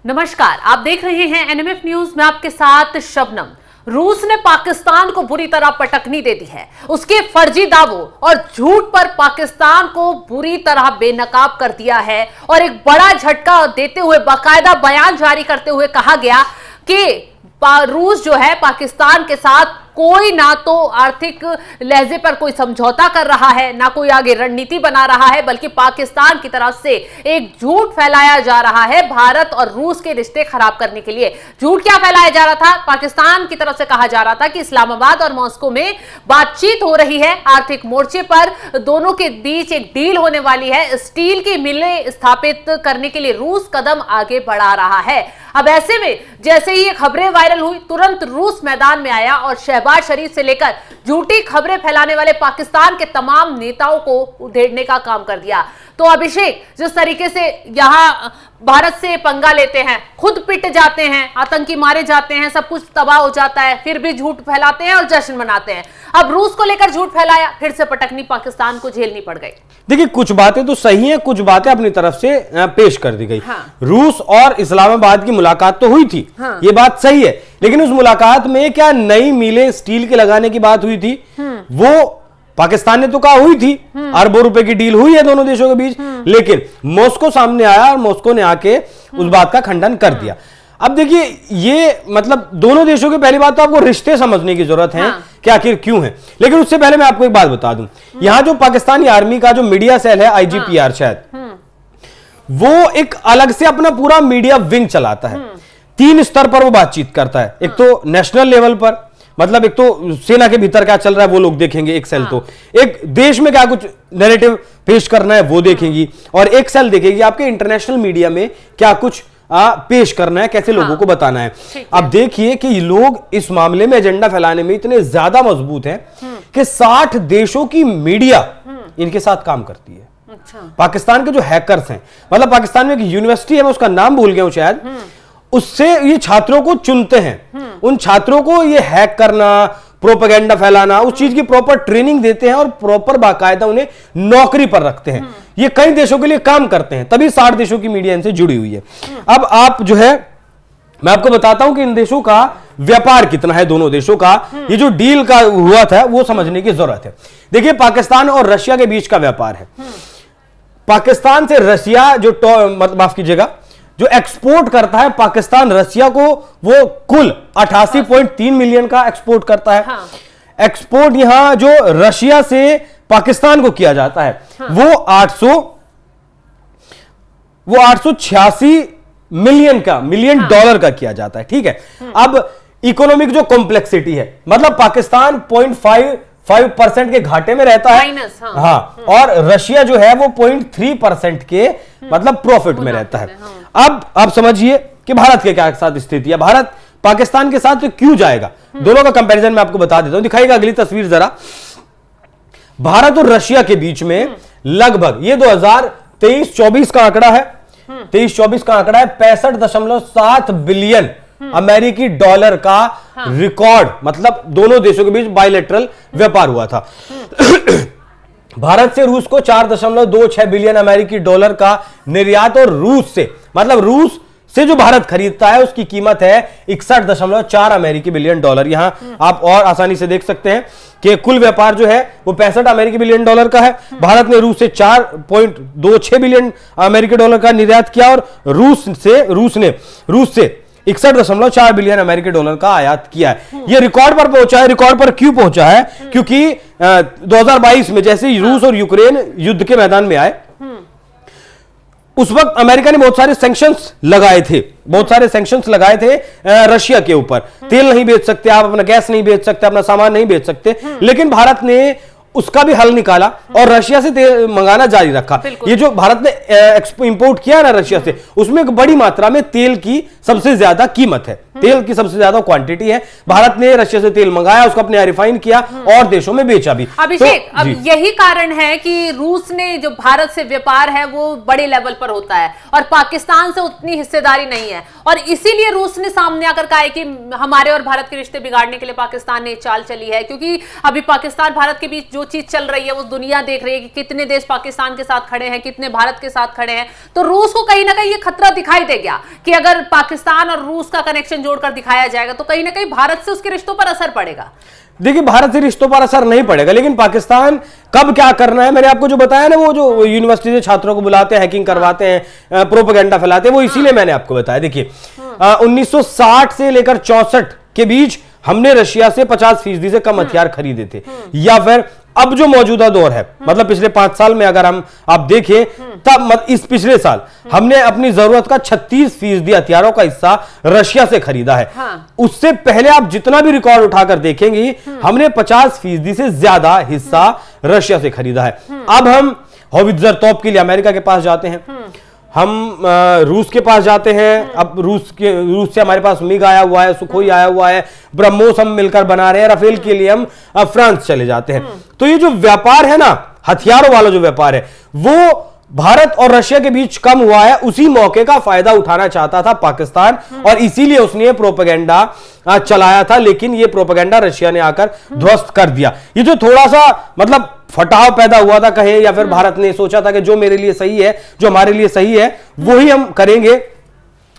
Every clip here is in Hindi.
नमस्कार, आप देख रहे हैं एनएमएफ न्यूज में आपके साथ शबनम। रूस ने पाकिस्तान को बुरी तरह पटकनी दे दी है। उसके फर्जी दावों और झूठ पर पाकिस्तान को बुरी तरह बेनकाब कर दिया है और एक बड़ा झटका देते हुए बाकायदा बयान जारी करते हुए कहा गया कि रूस जो है पाकिस्तान के साथ कोई ना तो आर्थिक लहजे पर कोई समझौता कर रहा है, ना कोई आगे रणनीति बना रहा है, बल्कि पाकिस्तान की तरफ से एक झूठ फैलाया जा रहा है भारत और रूस के रिश्ते खराब करने के लिए। झूठ क्या फैलाया जा रहा था? पाकिस्तान की तरफ से कहा जा रहा था कि इस्लामाबाद और मॉस्को में बातचीत हो रही है, आर्थिक मोर्चे पर दोनों के बीच एक डील होने वाली है, स्टील की मिलें स्थापित करने के लिए रूस कदम आगे बढ़ा रहा है। अब ऐसे में जैसे ही ये खबरें वायरल हुई, तुरंत रूस मैदान में आया और शहबाज शरीफ से लेकर झूठी खबरें फैलाने वाले पाकिस्तान के तमाम नेताओं को उधेड़ने का काम कर दिया। तो अभिषेक, जिस तरीके से यहां भारत से पंगा लेते हैं, खुद पिट जाते हैं, आतंकी मारे जाते हैं, सब कुछ तबाह हो जाता है, फिर भी झूठ फैलाते हैं और जश्न मनाते हैं। अब रूस को लेकर झूठ फैलाया, फिर से पटकनी पाकिस्तान को झेलनी पड़ गई। देखिए, कुछ बातें तो सही हैं, कुछ बातें अपनी तरफ से पेश कर दी गई। हाँ। रूस और इस्लामाबाद की मुलाकात तो हुई थी। हाँ। ये बात सही है, लेकिन उस मुलाकात में क्या नई मिलें स्टील के लगाने की बात हुई थी? वो पाकिस्तान ने तो कहा हुई थी, अरबों रुपए की डील हुई है दोनों देशों के बीच, लेकिन मॉस्को सामने आया और मॉस्को ने आके उस बात का खंडन कर दिया। अब देखिए, ये मतलब दोनों देशों के पहली बात तो आपको रिश्ते समझने की जरूरत है। हाँ। कि आखिर क्यों है। लेकिन उससे पहले मैं आपको एक बात बता दूं, यहां जो पाकिस्तानी आर्मी का जो मीडिया सेल है, आईजीपीआर शायद, वो एक अलग से अपना पूरा मीडिया विंग चलाता है। 3 स्तर पर वो बातचीत करता है। एक तो नेशनल लेवल पर, मतलब एक तो सेना के भीतर क्या चल रहा है वो लोग देखेंगे, एक सेल। तो एक देश में क्या कुछ नैरेटिव पेश करना है वो देखेंगी, और एक सेल देखेगी आपके इंटरनेशनल मीडिया में क्या कुछ पेश करना है, कैसे लोगों को बताना है। अब देखिए कि लोग इस मामले में एजेंडा फैलाने में इतने ज्यादा मजबूत हैं कि 60 देशों की मीडिया इनके साथ काम करती है। अच्छा। पाकिस्तान के जो हैकर्स हैं, मतलब पाकिस्तान में एक यूनिवर्सिटी है, मैं उसका नाम भूल गया हूं शायद, उससे ये छात्रों को चुनते हैं। उन छात्रों को ये हैक करना, प्रोपेगेंडा फैलाना, उस चीज की प्रॉपर ट्रेनिंग देते हैं और प्रॉपर बाकायदा उन्हें नौकरी पर रखते हैं। ये कई देशों के लिए काम करते हैं, तभी 60 देशों की मीडिया इनसे जुड़ी हुई है। अब आप जो है, मैं आपको बताता हूं कि इन देशों का व्यापार कितना है, दोनों देशों का। ये जो डील का हुआ था वो समझने की जरूरत है। देखिए, पाकिस्तान और रशिया के बीच का व्यापार है। पाकिस्तान से रशिया जो माफ कीजिएगा, जो एक्सपोर्ट करता है पाकिस्तान रशिया को, वो कुल 88.3 मिलियन का एक्सपोर्ट करता है। हाँ। एक्सपोर्ट यहां जो रशिया से पाकिस्तान को किया जाता है, हाँ, वो 886 मिलियन डॉलर का किया जाता है। ठीक है। अब इकोनॉमिक जो कॉम्प्लेक्सिटी है, मतलब पाकिस्तान 0.5% के घाटे में रहता है। हाँ। हाँ। और रशिया जो है वो 0.3% के मतलब प्रॉफिट में रहता है। हाँ। अब आप समझिए कि भारत के क्या साथ स्थिति है। भारत पाकिस्तान के साथ तो क्यों जाएगा? दोनों का कंपैरिजन मैं आपको बता देता हूं, दिखाइएगा अगली तस्वीर जरा। भारत और रशिया के बीच में लगभग, ये 2023-24 का आंकड़ा है, 23-24 का आंकड़ा है, 65.7 बिलियन अमेरिकी डॉलर का रिकॉर्ड, मतलब दोनों देशों के बीच बायलैटरल व्यापार हुआ था। भारत से रूस को 4.26 बिलियन अमेरिकी डॉलर का निर्यात, और रूस से, मतलब रूस से जो भारत खरीदता है उसकी कीमत है 61.4 अमेरिकी बिलियन डॉलर। यहां आप और आसानी से देख सकते हैं कि कुल व्यापार जो है वो 65 अमेरिकी बिलियन डॉलर का है। भारत ने रूस से 4.26 बिलियन अमेरिकी डॉलर का निर्यात किया, और रूस ने 61.4 बिलियन अमेरिकी डॉलर का आयात किया है। यह रिकॉर्ड पर पहुंचा है। रिकॉर्ड पर क्यों पहुंचा है? क्योंकि 2022 में जैसे ही रूस और यूक्रेन युद्ध के मैदान में आए, उस वक्त अमेरिका ने बहुत सारे सैंक्शंस लगाए थे, रशिया के ऊपर। तेल नहीं बेच सकते आप, अपना गैस नहीं बेच सकते, अपना सामान नहीं बेच सकते, लेकिन भारत ने उसका भी हल निकाला और रशिया से तेल मंगाना जारी रखा। ये जो भारत ने इंपोर्ट किया ना रशिया से, उसमें एक बड़ी मात्रा में तेल की सबसे ज्यादा कीमत है। तेल की सबसे ज्यादा क्वांटिटी है। भारत ने रशिया से तेल मंगाया, उसको अपने यहाँ रिफाइन किया और देशों में बेचा भी। अभिषेक, अब यही कारण है कि रूस ने जो भारत से व्यापार है वो बड़े लेवल पर होता है और पाकिस्तान से उतनी हिस्सेदारी नहीं है, और इसीलिए रूस ने सामने आकर कहा है कि हमारे और भारत के रिश्ते बिगाड़ने के लिए पाकिस्तान ने चाल चली है। क्योंकि अभी पाकिस्तान भारत के बीच जो चीज चल रही है वो दुनिया देख रही है कि कितने देश पाकिस्तान के साथ खड़े हैं, कितने भारत के साथ खड़े हैं। तो रूस को कहीं ना कहीं ये खतरा दिखाई दे गया कि अगर पाकिस्तान और रूस का कनेक्शन जोड़कर दिखाया जाएगा तो कहीं ना कहीं भारत से उसके रिश्तों पर असर पड़ेगा। देखिए, भारत से रिश्तों पर असर नहीं पड़ेगा, लेकिन पाकिस्तान कब क्या करना है, मैंने आपको जो बताया ना, वो जो यूनिवर्सिटी से छात्रों को बुलाते हैं, हैकिंग करवाते हैं, प्रोपेगेंडा फैलाते हैं, वो इसीलिए मैंने आपको बताया। देखिए, 1960 से लेकर 64 के बीच हमने रशिया से 50% से कम हथियार खरीदे थे। या फिर अब जो मौजूदा दौर है, मतलब पिछले 5 साल में अगर आप देखें, तब इस पिछले साल हमने अपनी जरूरत का 36% हथियारों का हिस्सा रशिया से खरीदा है। उससे पहले आप जितना भी रिकॉर्ड उठाकर देखेंगे, हमने 50% से ज्यादा हिस्सा रशिया से खरीदा है। अब हम हॉवित्जर तोप के लिए अमेरिका के पास जाते हैं, हम रूस के पास जाते हैं। अब रूस से हमारे पास मिग आया हुआ है, सुखोई आया हुआ है, ब्रह्मोस हम मिलकर बना रहे हैं, राफेल के लिए हम फ्रांस चले जाते हैं। तो ये जो व्यापार है ना, हथियारों वाला जो व्यापार है, वो भारत और रशिया के बीच कम हुआ है। उसी मौके का फायदा उठाना चाहता था पाकिस्तान, और इसीलिए उसने प्रोपेगेंडा चलाया था, लेकिन ये प्रोपेगेंडा रशिया ने आकर ध्वस्त कर दिया। ये जो थोड़ा सा मतलब फटाव पैदा हुआ था कहे, या फिर भारत ने सोचा था कि जो मेरे लिए सही है, जो हमारे लिए सही है, वो ही हम करेंगे,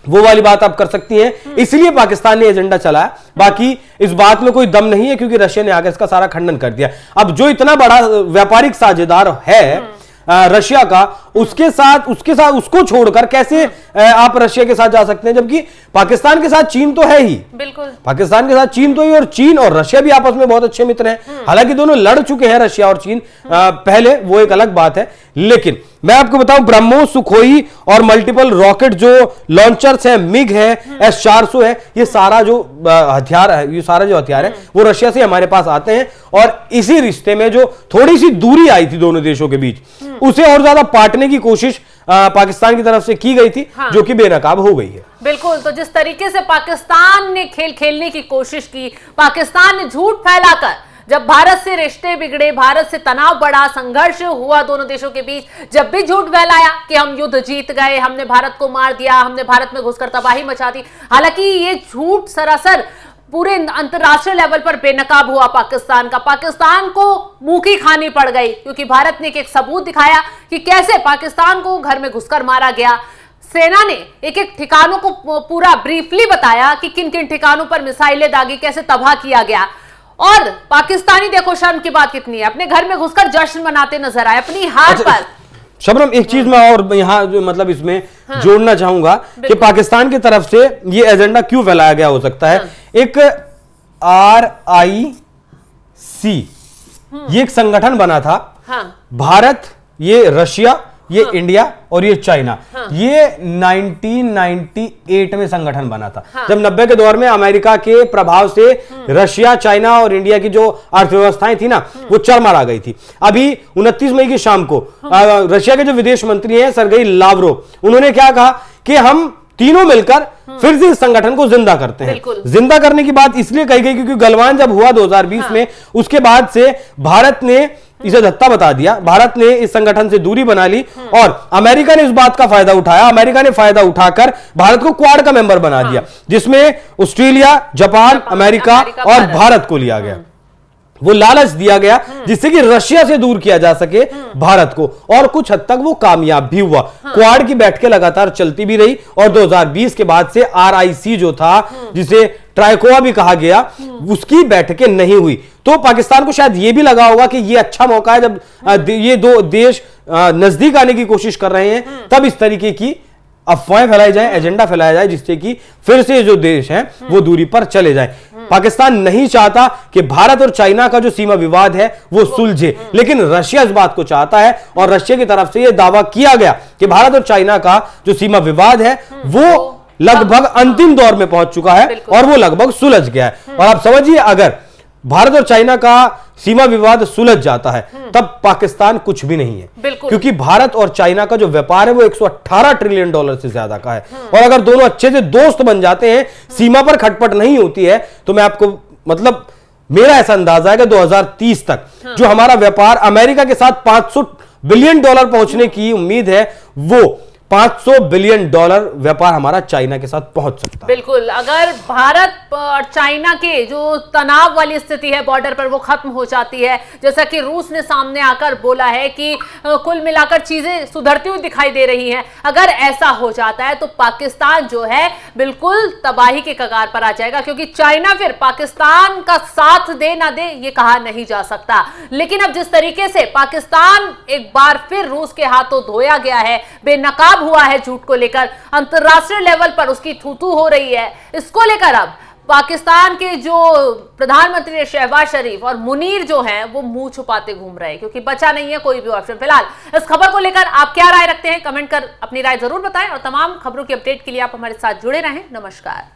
वो वाली बात आप कर सकती हैं। इसलिए पाकिस्तान ने एजेंडा चलाया। बाकी इस बात में कोई दम नहीं है, क्योंकि रशिया ने आकर इसका सारा खंडन कर दिया। अब जो इतना बड़ा व्यापारिक साझेदार है रशिया का, उसके साथ उसको छोड़कर कैसे आप रशिया के साथ जा सकते हैं, जबकि पाकिस्तान के साथ चीन तो है ही। बिल्कुल, पाकिस्तान के साथ चीन तो ही, और चीन और रशिया भी आपस में बहुत अच्छे मित्र हैं। हालांकि दोनों लड़ चुके हैं, रशिया और चीन पहले, वो एक अलग बात है। लेकिन मैं आपको बताऊं, ब्रह्मोस, सुखोई और मल्टीपल रॉकेट जो लॉन्चर्स हैं, मिग है, S-400 है, ये सारा जो हथियार है, ये सारा जो हथियार है वो रशिया से हमारे पास आते हैं। और इसी रिश्ते में जो थोड़ी सी दूरी आई थी दोनों देशों के बीच, उसे और ज्यादा पाटने की कोशिश पाकिस्तान की तरफ से की गई थी, जो कि बेनकाब हो गई है। बिल्कुल। तो जिस तरीके से पाकिस्तान ने खेल खेलने की कोशिश की, पाकिस्तान ने झूठ फैलाकर, जब भारत से रिश्ते बिगड़े, भारत से तनाव बढ़ा, संघर्ष हुआ दोनों देशों के बीच, जब भी झूठ फैलाया कि हम युद्ध जीत गए, हमने भारत को मार दिया, हमने भारत में घुसकर तबाही मचा दी, हालांकि ये झूठ सरासर पूरे अंतरराष्ट्रीय लेवल पर बेनकाब हुआ पाकिस्तान का। पाकिस्तान को मुंह की खानी पड़ गई, क्योंकि भारत ने एक सबूत दिखाया कि कैसे पाकिस्तान को घर में घुसकर मारा गया। सेना ने एक एक ठिकानों को पूरा ब्रीफली बताया कि किन किन ठिकानों पर मिसाइलें दागी, कैसे तबाह किया गया। और पाकिस्तानी देखो शर्म की बात कितनी है, अपने घर में घुसकर जश्न मनाते नजर आए अपनी हार पर। शबनम, एक चीज मैं और यहां जो मतलब इसमें जोड़ना चाहूंगा कि पाकिस्तान की तरफ से ये एजेंडा क्यों फैलाया गया हो सकता है। एक RIC, ये एक संगठन बना था। भारत, ये रशिया, ये इंडिया और ये चाइना, ये 1998 में संगठन बना था। जब 90 के दौर में अमेरिका के प्रभाव से रशिया, चाइना और इंडिया की जो अर्थव्यवस्थाएं थी ना, वो चरमरा गई थी। अभी 29 मई की शाम को रशिया के जो विदेश मंत्री हैं सरगेई लावरोव, उन्होंने क्या कहा कि हम तीनों मिलकर फिर से इस संगठन को जिंदा करते हैं। जिंदा करने की बात इसलिए कही गई क्योंकि गलवान जब हुआ 2020 में, उसके बाद से भारत ने इसे धत्ता बता दिया, भारत ने इस संगठन से दूरी बना ली, और अमेरिका ने इस बात का फायदा उठाया। अमेरिका ने फायदा उठाकर भारत को क्वाड का मेंबर बना दिया, जिसमें ऑस्ट्रेलिया, जापान, अमेरिका और भारत को लिया गया। वो लालच दिया गया जिससे कि रशिया से दूर किया जा सके भारत को, और कुछ हद तक वो कामयाब भी हुआ। क्वाड की बैठकें लगातार चलती भी रही, और 2020 के बाद से RIC जो था, जिसे ट्राइकोआ भी कहा गया, उसकी बैठकें नहीं हुई। तो पाकिस्तान को शायद ये भी लगा होगा कि ये अच्छा मौका है, जब ये दो देश नजदीक आने की कोशिश कर रहे हैं, तब इस तरीके की अफवाहें फैलाई जाए, एजेंडा फैलाया जाए, जिससे कि फिर से जो देश हैं वो दूरी पर चले जाएं। पाकिस्तान नहीं चाहता कि भारत और चाइना का जो सीमा विवाद है वो सुलझे, लेकिन रशिया इस बात को चाहता है, और रशिया की तरफ से यह दावा किया गया कि भारत और चाइना का जो सीमा विवाद है वो लगभग अंतिम दौर में पहुंच चुका है, और वो लगभग सुलझ गया है। और आप समझिए, अगर भारत और चाइना का सीमा विवाद सुलझ जाता है, तब पाकिस्तान कुछ भी नहीं है। बिल्कुल। क्योंकि भारत और चाइना का जो व्यापार है वो 118 ट्रिलियन डॉलर से ज्यादा का है। और अगर दोनों अच्छे से दोस्त बन जाते हैं, सीमा पर खटपट नहीं होती है, तो मैं आपको मतलब मेरा ऐसा अंदाजा है कि 2030 तक जो हमारा व्यापार अमेरिका के साथ 500 बिलियन डॉलर पहुंचने की उम्मीद है, वो 500 बिलियन डॉलर व्यापार हमारा चाइना के साथ पहुंच सकता है। बिल्कुल, अगर भारत और चाइना के जो तनाव वाली स्थिति है बॉर्डर पर वो खत्म हो जाती है, जैसा कि रूस ने सामने आकर बोला है कि कुल मिलाकर चीजें सुधरती हुई दिखाई दे रही हैं, अगर ऐसा हो जाता है तो पाकिस्तान जो है बिल्कुल तबाही के कगार पर आ जाएगा, क्योंकि चाइना फिर पाकिस्तान का साथ दे ना दे ये कहा नहीं जा सकता। लेकिन अब जिस तरीके से पाकिस्तान एक बार फिर रूस के हाथों धोया गया है, बेनकाब हुआ है झूठ को लेकर, अंतरराष्ट्रीय लेवल पर उसकी थू-थू हो रही है, इसको लेकर अब पाकिस्तान के जो प्रधानमंत्री है शहबाज शरीफ और मुनीर जो हैं वो मुंह छुपाते घूम रहे हैं, क्योंकि बचा नहीं है कोई भी ऑप्शन। फिलहाल इस खबर को लेकर आप क्या राय रखते हैं, कमेंट कर अपनी राय जरूर बताएं और तमाम खबरों की अपडेट के लिए आप हमारे साथ जुड़े रहें। नमस्कार।